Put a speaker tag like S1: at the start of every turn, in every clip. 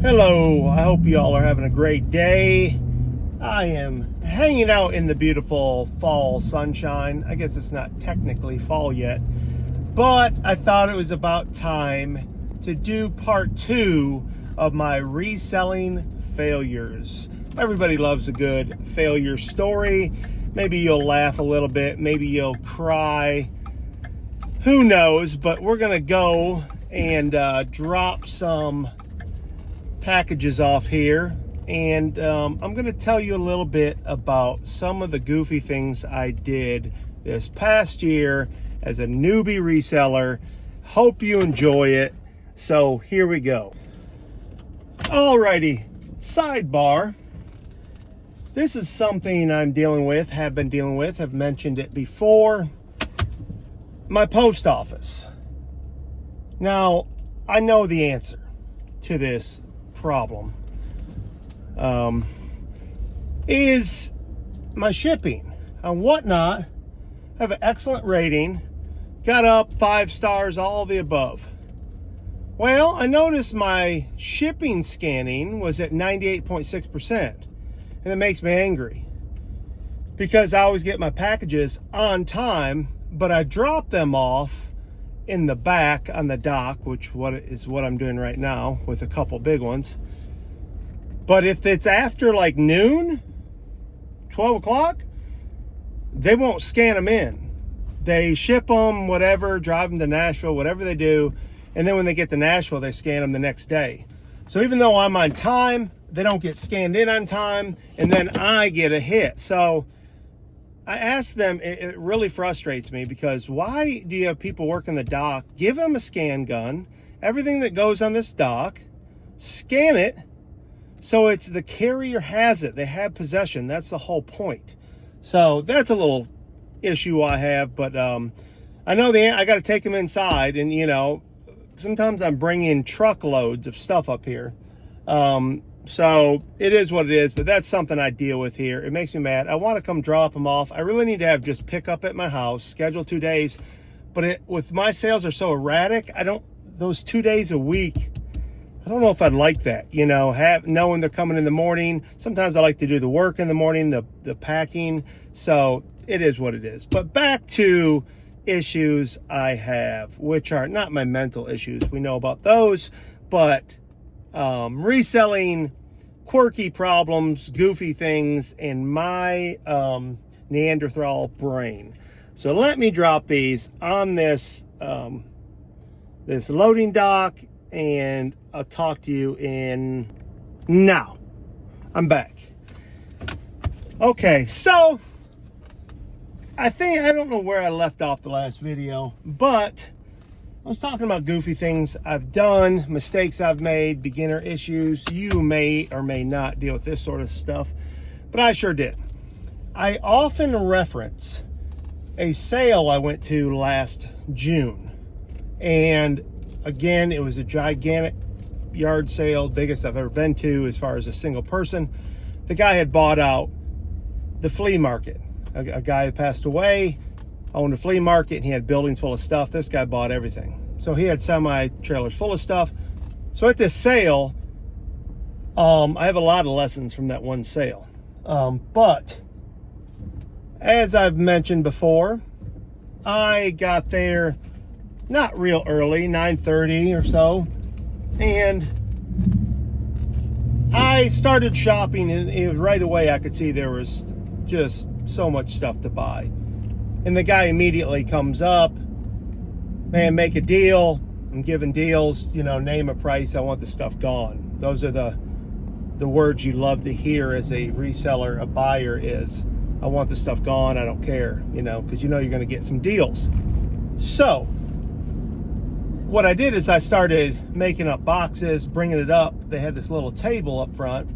S1: Hello, I hope you all are having a great day. I am hanging out in the beautiful fall sunshine. I guess it's not technically fall yet, but I thought it was about time to do part 2 of my reselling failures. Everybody loves a good failure story. Maybe you'll laugh a little bit, maybe you'll cry. Who knows, but we're gonna go and drop some packages off here, and I'm going to tell you a little bit about some of the goofy things I did this past year as a newbie reseller. Hope you enjoy it. So here we go. Alrighty, sidebar. This is something I'm dealing with, have been dealing with, have mentioned it before. My post office. Now, I know the answer to this problem. Is my shipping and whatnot. Have an excellent rating, got up 5 stars, all the above. Well, I noticed my shipping scanning was at 98.6%, and it makes me angry because I always get my packages on time, but I drop them off in the back on the dock, which is what I'm doing right now with a couple big ones. But if it's after like noon, 12 o'clock, they won't scan them in. They ship them, whatever, drive them to Nashville, whatever they do. And then when they get to Nashville, they scan them the next day. So even though I'm on time, they don't get scanned in on time, and then I get a hit. So I asked them, it really frustrates me, because why do you have people working the dock? Give them a scan gun, everything that goes on this dock, scan it, so it's the carrier has it. They have possession. That's the whole point. So that's a little issue I have, but I know I got to take them inside, and sometimes I'm bringing truckloads of stuff up here. So it is what it is, but that's something I deal with here. It makes me mad. I want to come drop them off. I really need to have just pick up at my house, schedule 2 days, but with my sales are so erratic, those 2 days a week, I don't know if I'd like that, knowing they're coming in the morning. Sometimes I like to do the work in the morning, the packing. So it is what it is. But back to issues I have, which are not my mental issues. We know about those, but reselling, quirky problems, goofy things in my Neanderthal brain. So let me drop these on this this loading dock, and I'll talk to you in now. I'm back. Okay, so I don't know where I left off the last video, but I was talking about goofy things I've done, mistakes I've made, beginner issues. You may or may not deal with this sort of stuff, but I sure did. I often reference a sale I went to last June. And again, it was a gigantic yard sale, biggest I've ever been to as far as a single person. The guy had bought out the flea market. A guy had passed away, owned a flea market, and he had buildings full of stuff. This guy bought everything. So he had semi-trailers full of stuff. So at this sale, I have a lot of lessons from that one sale. But as I've mentioned before, I got there not real early, 9:30 or so, and I started shopping, and right away I could see there was just so much stuff to buy. And the guy immediately comes up, man, make a deal. I'm giving deals, name a price. I want the stuff gone. Those are the words you love to hear as a reseller, a buyer is, I want the stuff gone. I don't care, because you're going to get some deals. So what I did is I started making up boxes, bringing it up. They had this little table up front,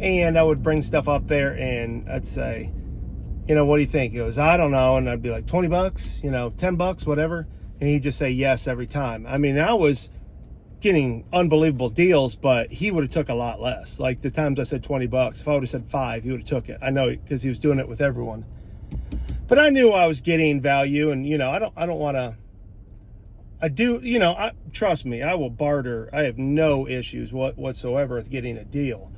S1: and I would bring stuff up there, and I'd say, what do you think? He goes, I don't know. And I'd be like, $20, $10, whatever. And he'd just say yes every time. I mean, I was getting unbelievable deals, but he would have took a lot less. Like the times I said $20, if I would have said 5, he would have took it. I know, because he was doing it with everyone. But I knew I was getting value, and I don't want to I do, you know, trust me, I will barter. I have no issues whatsoever with getting a deal.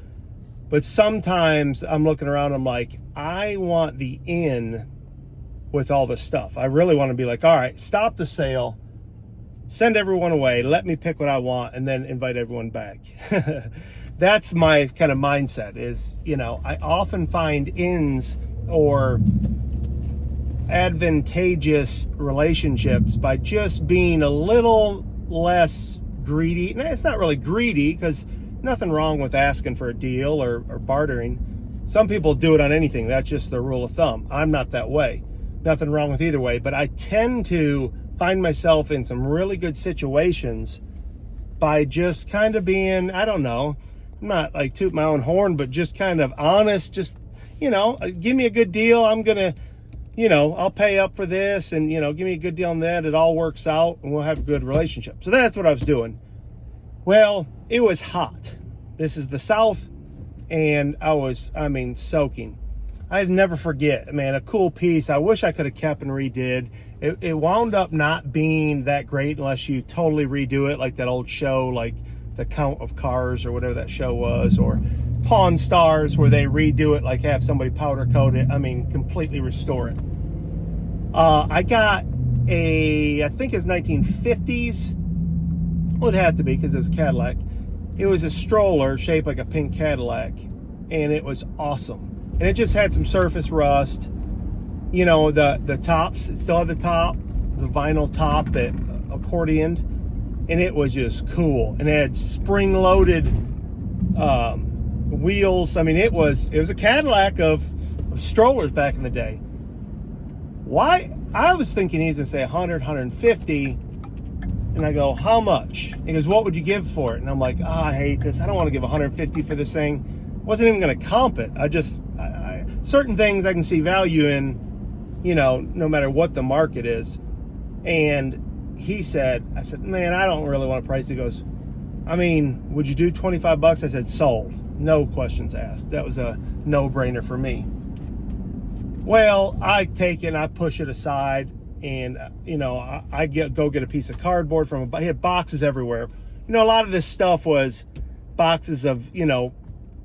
S1: But sometimes I'm looking around, I'm like, I want the in with all this stuff. I really want to be like, all right, stop the sale, send everyone away, let me pick what I want, and then invite everyone back. That's my kind of mindset is, you know, I often find ins or advantageous relationships by just being a little less greedy. And it's not really greedy, because nothing wrong with asking for a deal or bartering. Some people do it on anything. That's just the rule of thumb. I'm not that way. Nothing wrong with either way. But I tend to find myself in some really good situations by just kind of being, I don't know, I'm not like toot my own horn, but just kind of honest. Just, you know, give me a good deal. I'm going to, you know, I'll pay up for this, and, you know, give me a good deal on that. It all works out and we'll have a good relationship. So that's what I was doing. Well, it was hot. This is the South, and I mean, soaking. I'd never forget, man, a cool piece. I wish I could have kept and redid. It wound up not being that great unless you totally redo it, like that old show, like The Count of Cars or whatever that show was, or Pawn Stars, where they redo it, like have somebody powder coat it. I mean, completely restore it. I got I think it's 1950s. Well, it had to be because it was Cadillac. It was a stroller shaped like a pink Cadillac, and it was awesome. And it just had some surface rust. You know, the tops, it still had the top, the vinyl top that accordioned, and it was just cool. And it had spring-loaded wheels. I mean, it was a Cadillac of strollers back in the day. Why? I was thinking he's gonna say 100, 150, and I go, how much? He goes, what would you give for it? And I'm like, I hate this. I don't want to give 150 for this thing. Wasn't even gonna comp it. I certain things I can see value in, you know, no matter what the market is. And I said, man, I don't really want to price. He goes, I mean, would you do 25 bucks? I said, sold. No questions asked. That was a no-brainer for me. Well, I take it and I push it aside, and, you know, I go get a piece of cardboard he had boxes everywhere. You know, a lot of this stuff was boxes of, you know,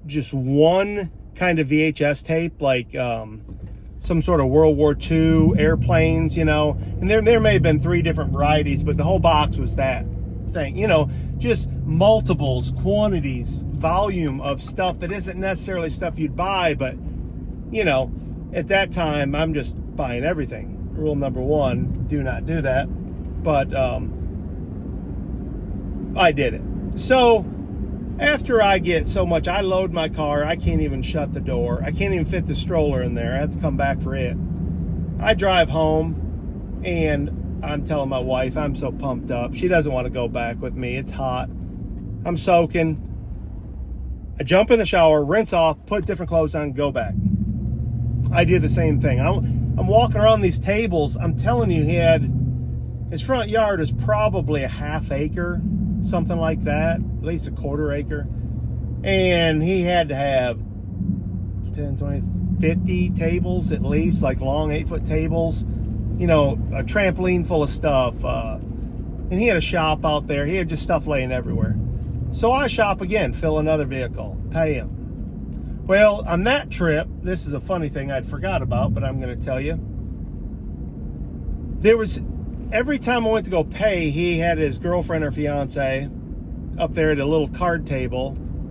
S1: just one kind of VHS tape, like some sort of World War II airplanes, you know, and there may have been 3 different varieties, but the whole box was that thing, you know, just multiples, quantities, volume of stuff that isn't necessarily stuff you'd buy, but, you know, at that time, I'm just buying everything. Rule number 1, do not do that. But I did it. So after I get so much, I load my car, I can't even shut the door. I can't even fit the stroller in there. I have to come back for it. I drive home, and I'm telling my wife, I'm so pumped up. She doesn't want to go back with me. It's hot. I'm soaking. I jump in the shower, rinse off, put different clothes on, go back. I did the same thing. I'm walking around these tables. I'm telling you, his front yard is probably a half acre, something like that, at least a quarter acre. And he had to have 10, 20, 50 tables at least, like long 8-foot tables, you know, a trampoline full of stuff. And he had a shop out there. He had just stuff laying everywhere. So I shop again, fill another vehicle, pay him. Well, on that trip, this is a funny thing I'd forgot about, but I'm going to tell you. Every time I went to go pay, he had his girlfriend or fiance up there at a little card table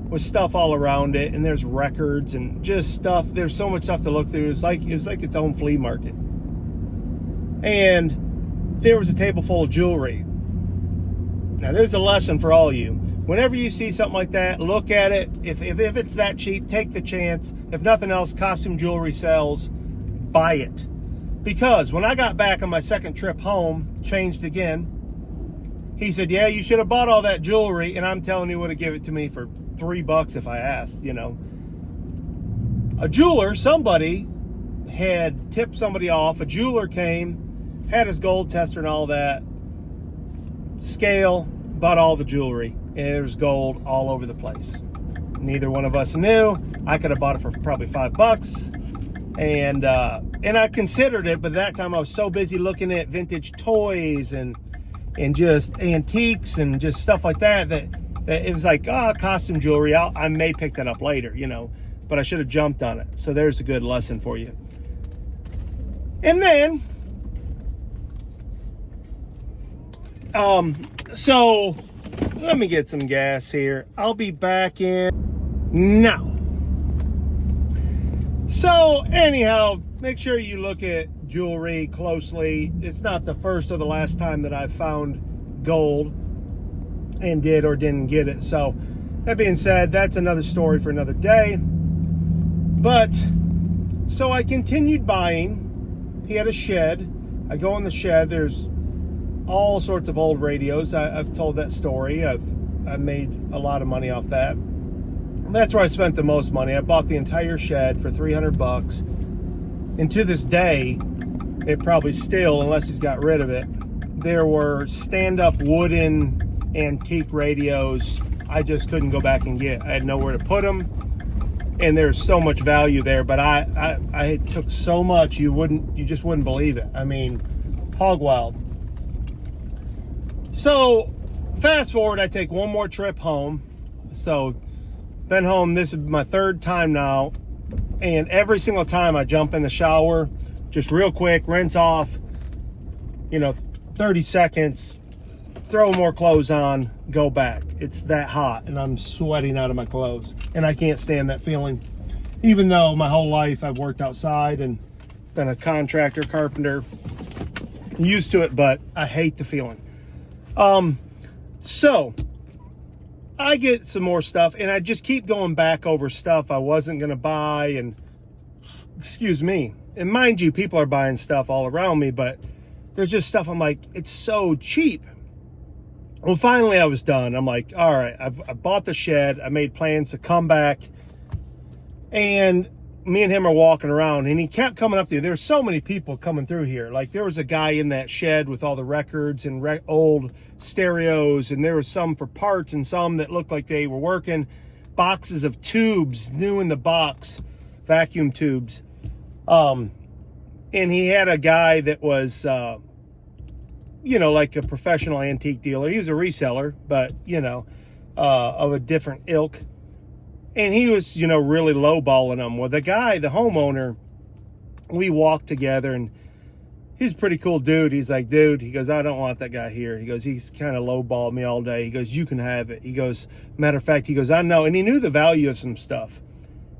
S1: with stuff all around it, and there's records and just stuff. There's so much stuff to look through. It was like its own flea market. And there was a table full of jewelry. Now, there's a lesson for all you. Whenever you see something like that, look at it. If it's that cheap, take the chance. If nothing else, costume jewelry sells, buy it. Because when I got back on my second trip home, changed again, he said, yeah, you should have bought all that jewelry, and I'm telling you, would have given it to me for $3 if I asked, you know. A jeweler, somebody had tipped somebody off. A jeweler came, had his gold tester and all that, scale, bought all the jewelry. And there's gold all over the place. Neither one of us knew. I could have bought it for probably $5. And I considered it, but at that time I was so busy looking at vintage toys and and just antiques and just stuff like that it was like, costume jewelry, I may pick that up later, but I should have jumped on it. So there's a good lesson for you. And then so let me get some gas here. I'll be back in now. So anyhow, make sure you look at jewelry closely. It's not the first or the last time that I've found gold and did or didn't get it. So that being said, that's another story for another day. But so I continued buying. He had a shed. I go in the shed. There's all sorts of old radios. I've told that story. I've made a lot of money off that. And that's where I spent the most money. I bought the entire shed for $300. And to this day, it probably still, unless he's got rid of it, there were stand-up wooden antique radios I just couldn't go back and get. I had nowhere to put them, and there's so much value there. But I took so much, you just wouldn't believe it. I mean, hog wild. So fast forward, I take one more trip home. So been home, this is my third time now, and every single time I jump in the shower, just real quick, rinse off, 30 seconds, throw more clothes on, go back. It's that hot, and I'm sweating out of my clothes, and I can't stand that feeling. Even though my whole life I've worked outside and been a contractor, carpenter, used to it, but I hate the feeling. So I get some more stuff, and I just keep going back over stuff I wasn't going to buy, and excuse me. And mind you, people are buying stuff all around me, but there's just stuff I'm like, it's so cheap. Well, finally I was done. I'm like, all right, I bought the shed. I made plans to come back, and me and him are walking around, and he kept coming up to you. There's so many people coming through here. Like, there was a guy in that shed with all the records and old stereos, and there was some for parts and some that looked like they were working. Boxes of tubes, new in the box, vacuum tubes. And he had a guy that was, like a professional antique dealer. He was a reseller, but, of a different ilk. And he was, really lowballing them. Well, the guy, the homeowner, we walked together, and he's a pretty cool dude. He's like, dude, he goes, I don't want that guy here. He goes, he's kind of lowballed me all day. He goes, you can have it. He goes, matter of fact, he goes, I know. And he knew the value of some stuff.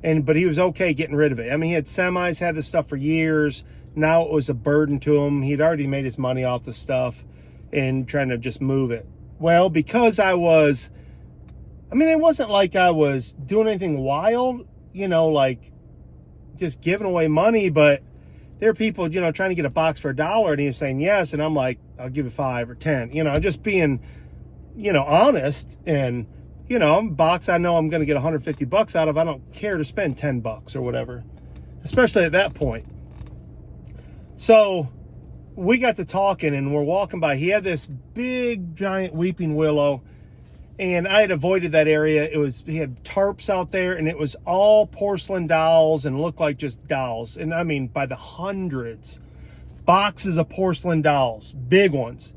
S1: But he was okay getting rid of it. I mean, he had semis, had this stuff for years. Now it was a burden to him. He'd already made his money off the stuff and trying to just move it. Well, because it wasn't like I was doing anything wild, like just giving away money, but there are people, trying to get a box for $1, and he was saying yes, and I'm like, I'll give it 5 or 10, just being, honest. And, a box I know I'm going to get $150 out of, I don't care to spend $10 or whatever, especially at that point. So we got to talking, and we're walking by. He had this big, giant weeping willow, and I had avoided that area. He had tarps out there, and it was all porcelain dolls and looked like just dolls. And I mean, by the hundreds, boxes of porcelain dolls, big ones.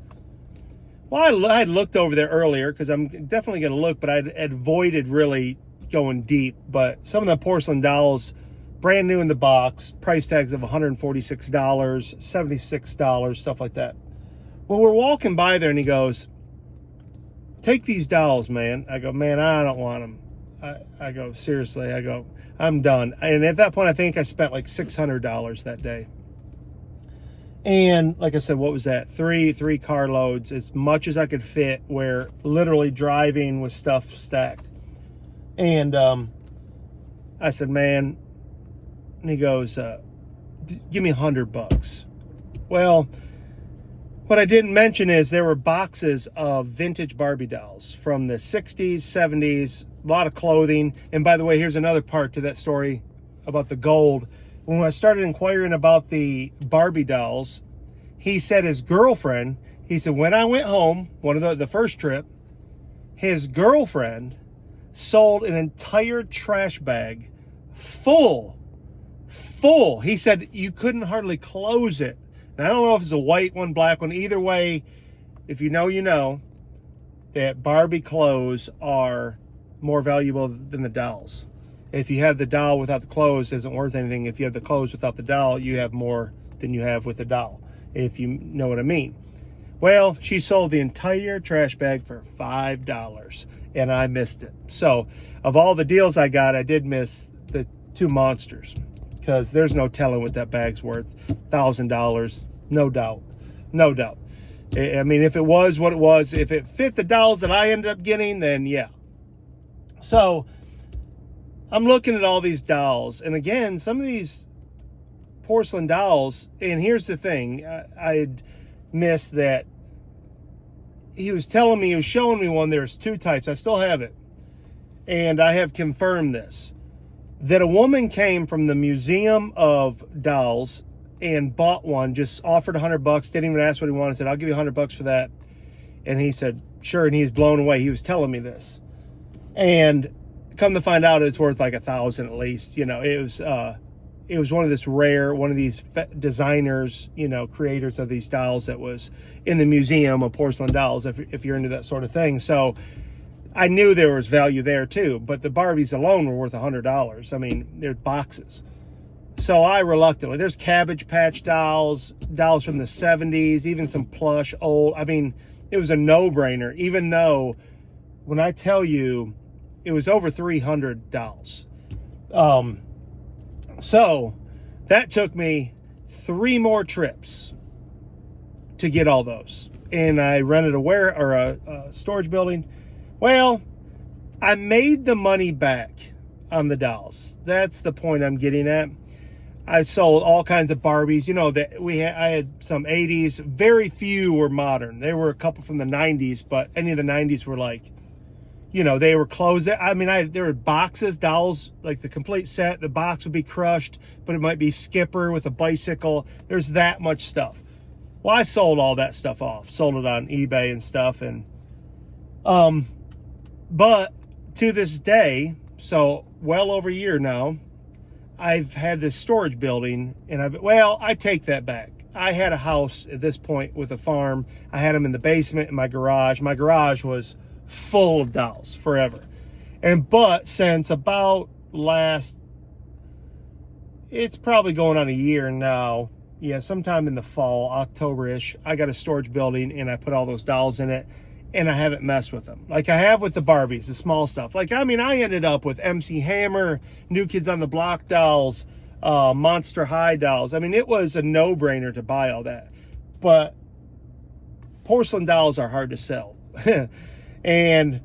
S1: Well, I had looked over there earlier because I'm definitely going to look, but I had avoided really going deep. But some of the porcelain dolls, brand new in the box, price tags of $146, $76, stuff like that. Well, we're walking by there, and he goes, take these dolls, man. I go, man, I don't want them. I go, seriously. I go, I'm done. And at that point, I think I spent like $600 that day. And like I said, what was that? Three carloads, as much as I could fit, where literally driving with stuff stacked. And I said, man, and he goes, give me $100. Well, what I didn't mention is there were boxes of vintage Barbie dolls from the 60s, 70s, a lot of clothing. And by the way, here's another part to that story about the gold. When I started inquiring about the Barbie dolls, he said his girlfriend, when I went home, one of the first trip, his girlfriend sold an entire trash bag full. He said you couldn't hardly close it. And I don't know if it's a white one, black one. Either way, if you know, you know that Barbie clothes are more valuable than the dolls. If you have the doll without the clothes, it isn't worth anything. If you have the clothes without the doll, you have more than you have with the doll, if you know what I mean. Well, she sold the entire trash bag for $5, and I missed it. So, of all the deals I got, I did miss the two monsters, because there's no telling what that bag's worth. $1,000, no doubt. No doubt. I mean, if it was what it was, if it fit the dolls that I ended up getting, then yeah. So, I'm looking at all these dolls, and again, some of these porcelain dolls, and here's the thing, I had missed that he was telling me, he was showing me one, there's two types, I still have it, and I have confirmed this, that a woman came from the Museum of Dolls and bought one, just offered $100, didn't even ask what he wanted, said, I'll give you $100 for that, and he said, sure, and he was blown away. He was telling me this, and come to find out, it's worth like $1,000 at least. You know, it was one of this rare, one of these designers, you know, creators of these dolls that was in the Museum of Porcelain Dolls, if you're into that sort of thing. So I knew there was value there too, but the Barbies alone were worth $100. I mean, they're boxes. So I reluctantly, there's Cabbage Patch dolls, dolls from the 70s, even some plush old. I mean, it was a no-brainer, even though when I tell you, it was over 300 dolls. So that took me 3 more trips to get all those. And I rented a storage building. Well, I made the money back on the dolls. That's the point I'm getting at. I sold all kinds of Barbies. You know, that I had some 80s. Very few were modern. There were a couple from the 90s, but any of the 90s were like, you know, they were closed. I mean, there were boxes, dolls, like the complete set. The box would be crushed, but it might be Skipper with a bicycle. There's that much stuff. Well, I sold all that stuff off. Sold it on eBay and stuff. And, but to this day, so well over a year now, I've had this storage building, and I take that back. I had a house at this point with a farm. I had them in the basement in my garage. My garage was full of dolls forever. But since about it's probably going on a year now. Yeah, sometime in the fall, October-ish, I got a storage building and I put all those dolls in it, and I haven't messed with them. Like I have with the Barbies, the small stuff. Like, I mean, I ended up with MC Hammer, New Kids on the Block dolls, Monster High dolls. I mean, it was a no-brainer to buy all that. But porcelain dolls are hard to sell. And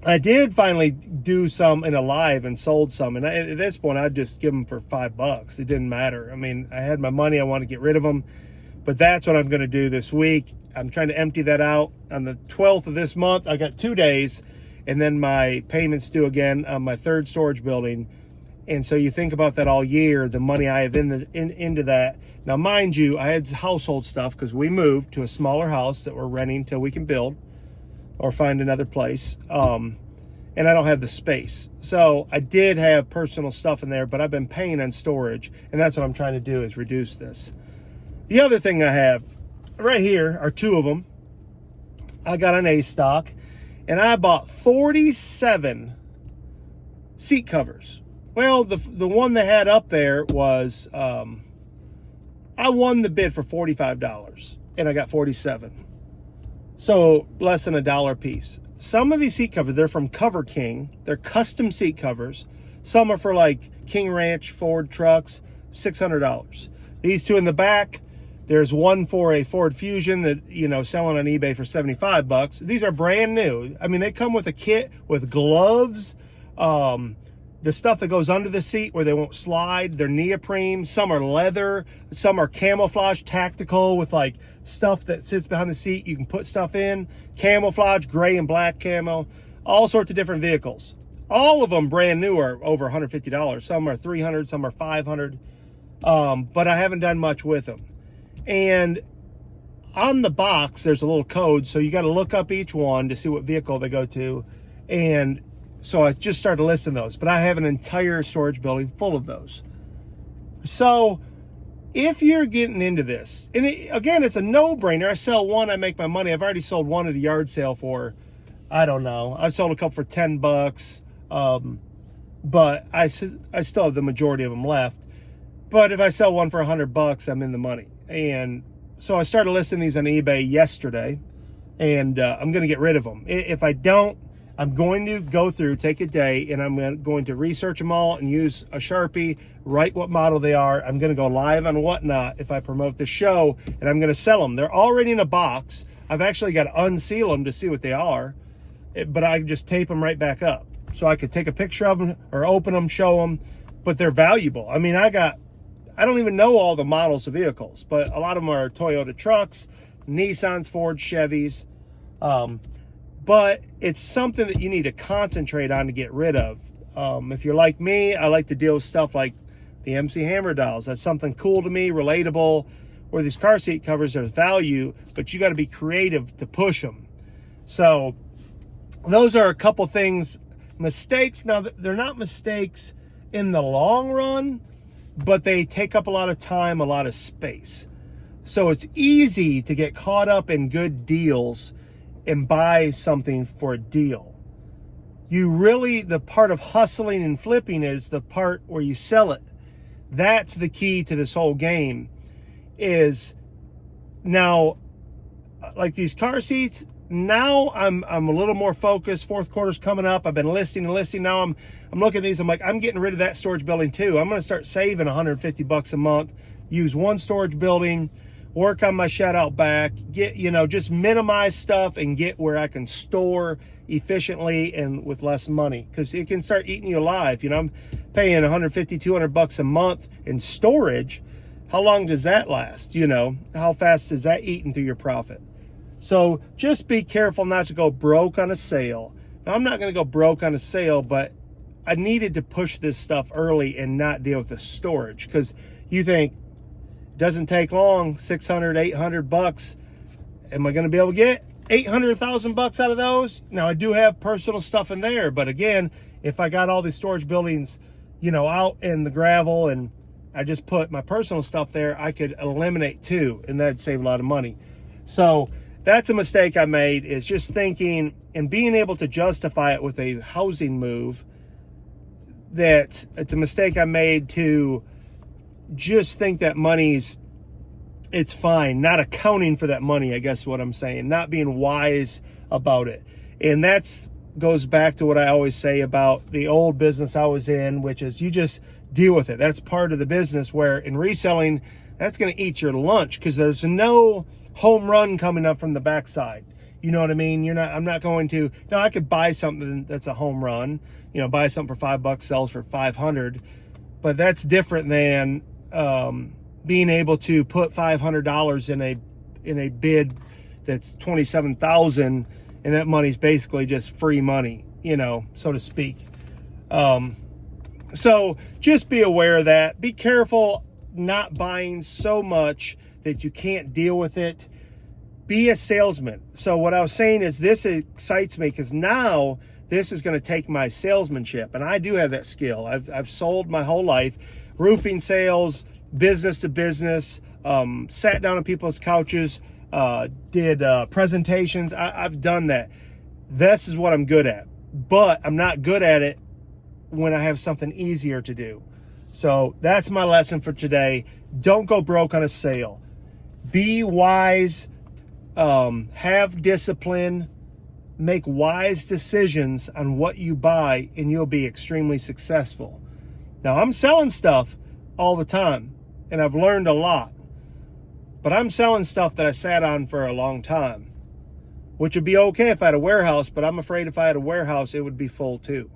S1: I did finally do some in a live and sold some. And at this point, I'd just give them for $5. It didn't matter. I mean, I had my money. I wanted to get rid of them. But that's what I'm going to do this week. I'm trying to empty that out. On the 12th of this month, I got 2 days. And then my payments due again on my 3rd storage building. And so you think about that all year, the money I have into that. Now, mind you, I had household stuff because we moved to a smaller house that we're renting till we can build or find another place. And I don't have the space. So I did have personal stuff in there, but I've been paying on storage. And that's what I'm trying to do, is reduce this. The other thing I have right here are 2 of them. I got an A stock, and I bought 47 seat covers. Well, the one they had up there was, I won the bid for $45, and I got 47. So less than $1 a piece. Some of these seat covers, they're from Cover King. They're custom seat covers. Some are for like King Ranch Ford trucks, $600. These 2 in the back, there's one for a Ford Fusion that, you know, selling on eBay for $75. These are brand new. I mean, they come with a kit with gloves, the stuff that goes under the seat where they won't slide. They're neoprene. Some are leather. Some are camouflage tactical with like stuff that sits behind the seat. You can put stuff in. Camouflage, gray and black camo. All sorts of different vehicles. All of them brand new are over $150. Some are $300. Some are $500. But I haven't done much with them. And on the box, there's a little code. So you got to look up each one to see what vehicle they go to. And so I just started listing those, but I have an entire storage building full of those. So if you're getting into this, and again, it's a no-brainer. I sell one, I make my money. I've already sold one at a yard sale for, I don't know. I've sold a couple for $10, but I still have the majority of them left. But if I sell one for $100, I'm in the money. And so I started listing these on eBay yesterday, and I'm going to get rid of them. If I don't, I'm going to go through, take a day, and I'm going to research them all and use a Sharpie, write what model they are. I'm going to go live on Whatnot if I promote the show, and I'm going to sell them. They're already in a box. I've actually got to unseal them to see what they are, but I can just tape them right back up. So I could take a picture of them or open them, show them, but they're valuable. I mean, I don't even know all the models of vehicles, but a lot of them are Toyota trucks, Nissans, Fords, Chevys. But it's something that you need to concentrate on to get rid of. If you're like me, I like to deal with stuff like the MC Hammer dials. That's something cool to me, relatable, where these car seat covers, there's value, but you got to be creative to push them. So those are a couple things, mistakes. Now, they're not mistakes in the long run, but they take up a lot of time, a lot of space. So it's easy to get caught up in good deals and buy something for a deal. The part of hustling and flipping is the part where you sell it. That's the key to this whole game. Is now, like these car seats, now I'm a little more focused. Fourth quarter's coming up. I've been listing. Now I'm looking at these. I'm like, I'm getting rid of that storage building too. I'm going to start saving $150 a month. Use one storage building. Work on my shed out back, just minimize stuff and get where I can store efficiently and with less money, because it can start eating you alive. I'm paying $150, $200 a month in storage. How long does that last? How fast is that eating through your profit? So just be careful not to go broke on a sale. Now, I'm not going to go broke on a sale, but I needed to push this stuff early and not deal with the storage, because you think, doesn't take long, $600, $800. Am I going to be able to get $800,000 out of those? Now, I do have personal stuff in there, but again, if I got all these storage buildings, out in the gravel and I just put my personal stuff there, I could eliminate two, and that'd save a lot of money. So that's a mistake I made, is just thinking and being able to justify it with a housing move. That it's a mistake I made to just think that it's fine, not accounting for that money, I guess what I'm saying, not being wise about it. And that's goes back to what I always say about the old business I was in, which is you just deal with it. That's part of the business, where in reselling, that's going to eat your lunch, because there's no home run coming up from the backside. You know what I mean? I'm not going to, now I could buy something that's a home run, buy something for $5, sells for 500, but that's different than being able to put $500 in a bid that's $27,000, and that money's basically just free money, so to speak. So just be aware of that. Be careful not buying so much that you can't deal with it. Be a salesman. So what I was saying is, this excites me, because now this is going to take my salesmanship, and I do have that skill. I've sold my whole life. Roofing sales, business to business, sat down on people's couches, did presentations. I've done that. This is what I'm good at, but I'm not good at it when I have something easier to do. So that's my lesson for today. Don't go broke on a sale. Be wise, have discipline, make wise decisions on what you buy, and you'll be extremely successful. Now, I'm selling stuff all the time, and I've learned a lot. But I'm selling stuff that I sat on for a long time, which would be okay if I had a warehouse, but I'm afraid if I had a warehouse, it would be full too.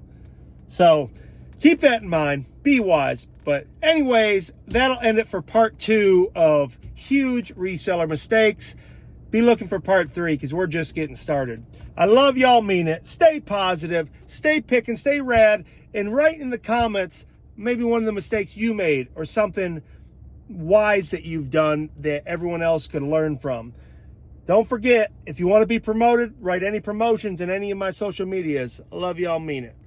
S1: So keep that in mind. Be wise. But anyways, that'll end it for part 2 of huge reseller mistakes. Be looking for part 3, because we're just getting started. I love y'all, mean it. Stay positive, stay picking, stay rad, and write in the comments maybe one of the mistakes you made, or something wise that you've done that everyone else could learn from. Don't forget, if you want to be promoted, write any promotions in any of my social medias. I love y'all, mean it.